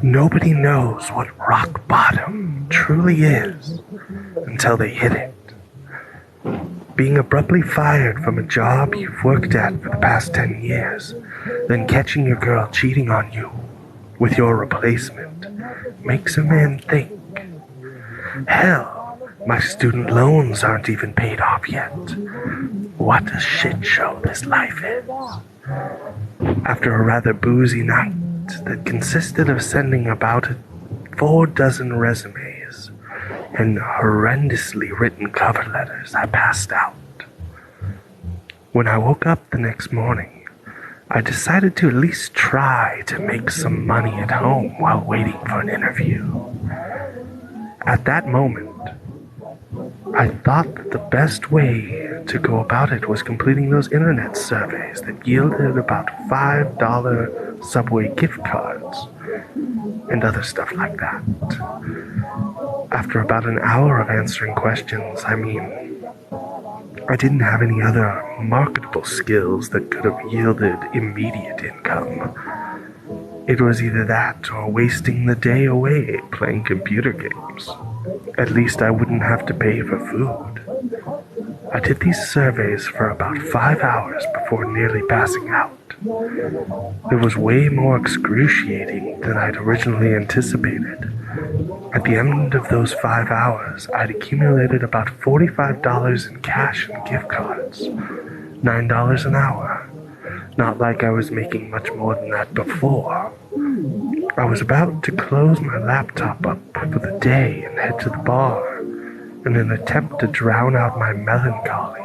Nobody knows what rock bottom truly is until they hit it. Being abruptly fired from a job you've worked at for the past 10 years, then catching your girl cheating on you with your replacement makes a man think. Hell, my student loans aren't even paid off yet. What a shit show this life is. After a rather boozy night that consisted of sending about 4 dozen resumes and horrendously written cover letters, I passed out. When I woke up the next morning, I decided to at least try to make some money at home while waiting for an interview. At that moment, I thought that the best way to go about it was completing those internet surveys that yielded about $5 Subway gift cards and other stuff like that. After about an hour of answering questions, I didn't have any other marketable skills that could have yielded immediate income. It was either that or wasting the day away playing computer games. At least I wouldn't have to pay for food. I did these surveys for about 5 hours before nearly passing out. It was way more excruciating than I'd originally anticipated. At the end of those 5 hours, I'd accumulated about $45 in cash and gift cards. $9 an hour. Not like I was making much more than that before. I was about to close my laptop up for the day and head to the bar in an attempt to drown out my melancholy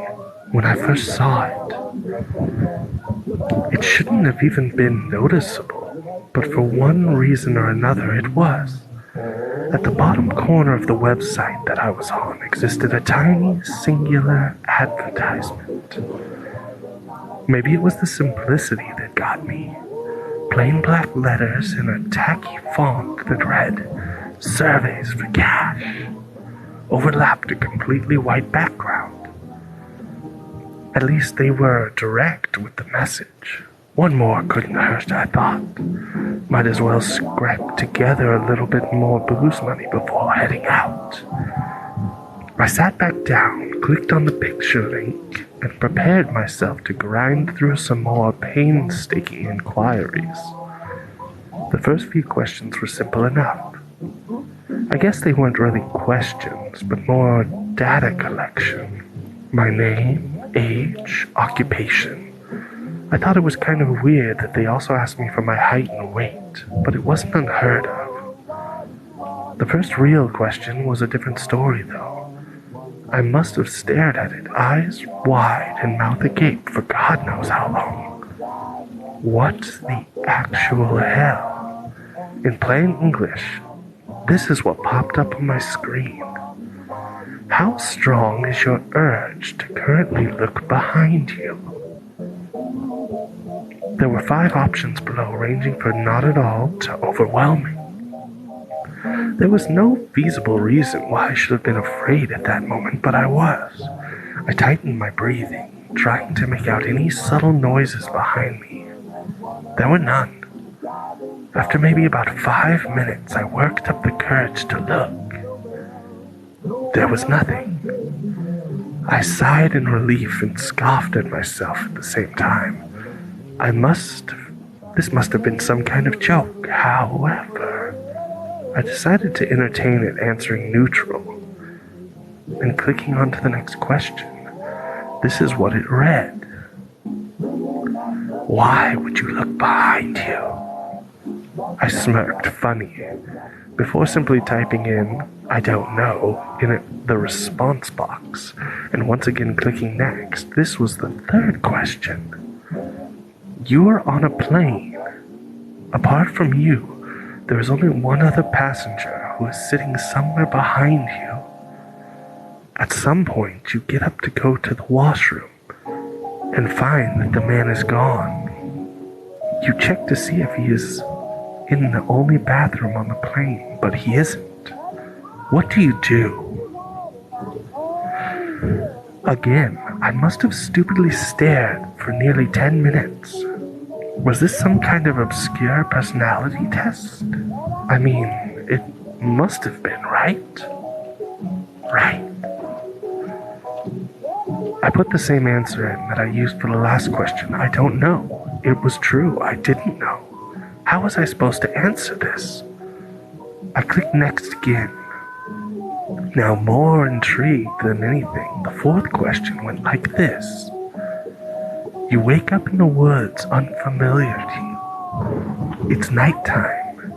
when I first saw it. It shouldn't have even been noticeable, but for one reason or another it was. At the bottom corner of the website that I was on existed a tiny, singular advertisement. Maybe it was the simplicity that got me. Plain black letters in a tacky font that read, "Surveys for cash," overlapped a completely white background. At least they were direct with the message. One more couldn't hurt, I thought. Might as well scrap together a little bit more booze money before heading out. I sat back down, clicked on the picture link, and prepared myself to grind through some more painstaking inquiries. The first few questions were simple enough. I guess they weren't really questions, but more data collection. My name, age, occupation. I thought it was kind of weird that they also asked me for my height and weight, but it wasn't unheard of. The first real question was a different story, though. I must have stared at it, eyes wide and mouth agape, for God knows how long. What the actual hell? In plain English, this is what popped up on my screen. How strong is your urge to currently look behind you? There were 5 options below, ranging from not at all to overwhelming. There was no feasible reason why I should have been afraid at that moment, but I was. I tightened my breathing, trying to make out any subtle noises behind me. There were none. After maybe about 5 minutes, I worked up the courage to look. There was nothing. I sighed in relief and scoffed at myself at the same time. This must have been some kind of joke. However, I decided to entertain it, answering neutral and clicking on to the next question. This is what it read. Why would you look behind you? I smirked, funny, before simply typing in, "I don't know," in the response box, and once again clicking next. This was the third question. You are on a plane. Apart from you, there is only one other passenger who is sitting somewhere behind you. At some point, you get up to go to the washroom and find that the man is gone. You check to see if he is in the only bathroom on the plane, but he isn't. What do you do? Again, I must have stupidly stared for nearly 10 minutes. Was this some kind of obscure personality test? I mean, it must have been, right? Right. I put the same answer in that I used for the last question. I don't know. It was true. I didn't know. How was I supposed to answer this? I clicked next again. Now, more intrigued than anything, the fourth question went like this. You wake up in the woods unfamiliar to you. It's nighttime,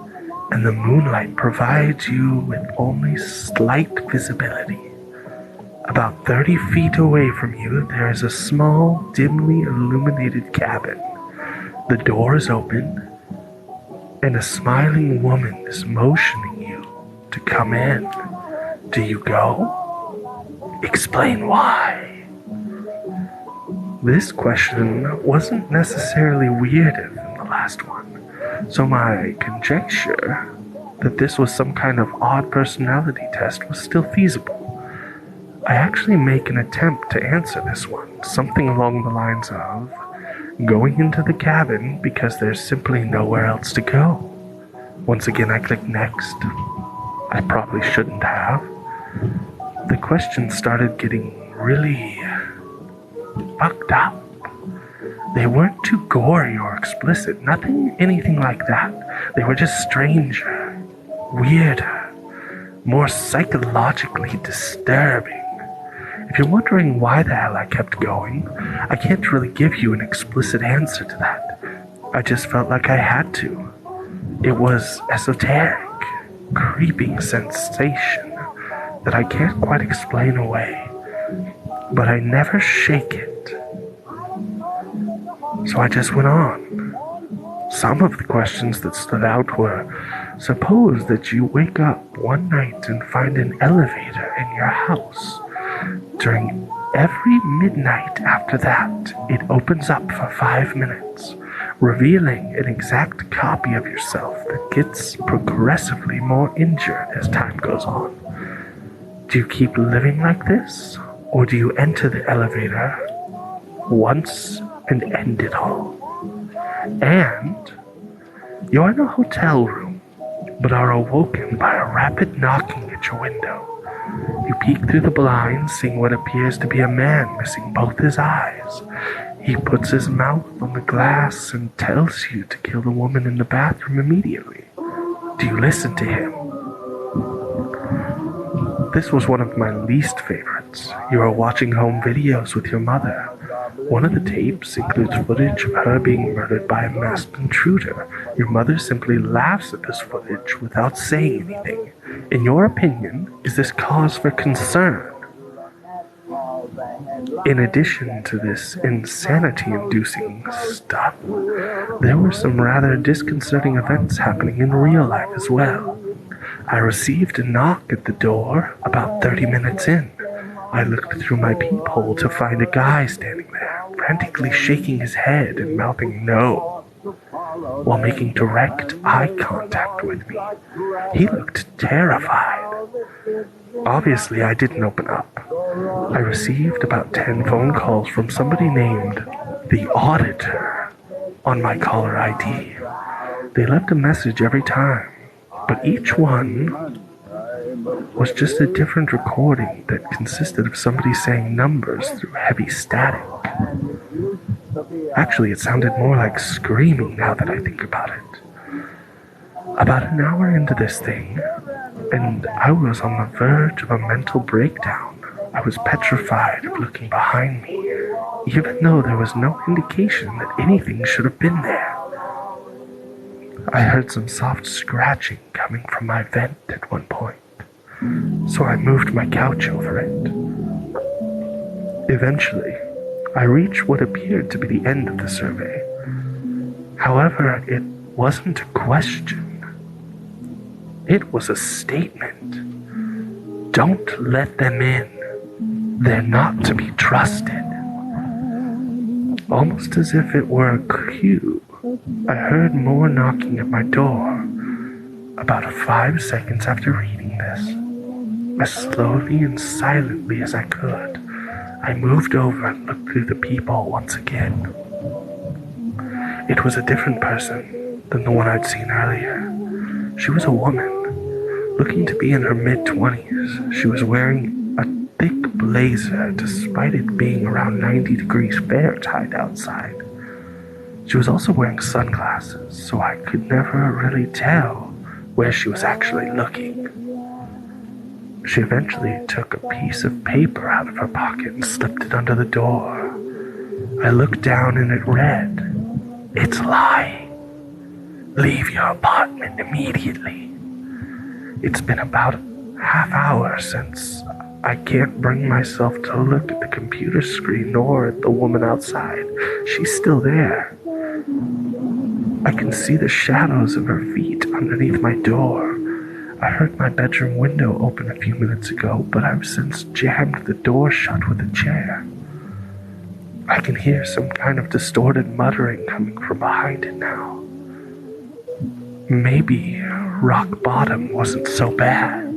and the moonlight provides you with only slight visibility. About 30 feet away from you, there is a small, dimly illuminated cabin. The door is open, and a smiling woman is motioning you to come in. Do you go? Explain why. This question wasn't necessarily weirder than the last one, so my conjecture that this was some kind of odd personality test was still feasible. I actually make an attempt to answer this one, something along the lines of going into the cabin because there's simply nowhere else to go. Once again, I click next. I probably shouldn't have. The question started getting really fucked up. They weren't too gory or explicit, anything like that. They were just stranger, weirder, more psychologically disturbing. If you're wondering why the hell I kept going, I can't really give you an explicit answer to that. I just felt like I had to. It was esoteric, creeping sensation that I can't quite explain away, but I never shake it. So I just went on. Some of the questions that stood out were, suppose that you wake up one night and find an elevator in your house. During every midnight after that, it opens up for 5 minutes, revealing an exact copy of yourself that gets progressively more injured as time goes on. Do you keep living like this, or do you enter the elevator once and end it all? And you're in a hotel room, but are awoken by a rapid knocking at your window. You peek through the blinds, seeing what appears to be a man missing both his eyes. He puts his mouth on the glass and tells you to kill the woman in the bathroom immediately. Do you listen to him? This was one of my least favorites. You are watching home videos with your mother. One of the tapes includes footage of her being murdered by a masked intruder. Your mother simply laughs at this footage without saying anything. In your opinion, is this cause for concern? In addition to this insanity-inducing stuff, there were some rather disconcerting events happening in real life as well. I received a knock at the door about 30 minutes in. I looked through my peephole to find a guy standing there, frantically shaking his head and mouthing no, while making direct eye contact with me. He looked terrified. Obviously, I didn't open up. I received about 10 phone calls from somebody named the Auditor on my caller ID. They left a message every time, but each one was just a different recording that consisted of somebody saying numbers through heavy static. Actually, it sounded more like screaming now that I think about it. About an hour into this thing, and I was on the verge of a mental breakdown. I was petrified of looking behind me, even though there was no indication that anything should have been there. I heard some soft scratching coming from my vent at one point, so I moved my couch over it. Eventually, I reached what appeared to be the end of the survey. However, it wasn't a question. It was a statement. Don't let them in. They're not to be trusted. Almost as if it were a cue, I heard more knocking at my door. About 5 seconds after reading this, as slowly and silently as I could, I moved over and looked through the peephole once again. It was a different person than the one I'd seen earlier. She was a woman, looking to be in her mid-20s. She was wearing a thick blazer despite it being around 90 degrees Fahrenheit outside. She was also wearing sunglasses, so I could never really tell where she was actually looking. She eventually took a piece of paper out of her pocket and slipped it under the door. I looked down and it read, "It's lying. Leave your apartment immediately." It's been about a half hour since I can't bring myself to look at the computer screen nor at the woman outside. She's still there. I can see the shadows of her feet underneath my door. I heard my bedroom window open a few minutes ago, but I've since jammed the door shut with a chair. I can hear some kind of distorted muttering coming from behind it now. Maybe rock bottom wasn't so bad.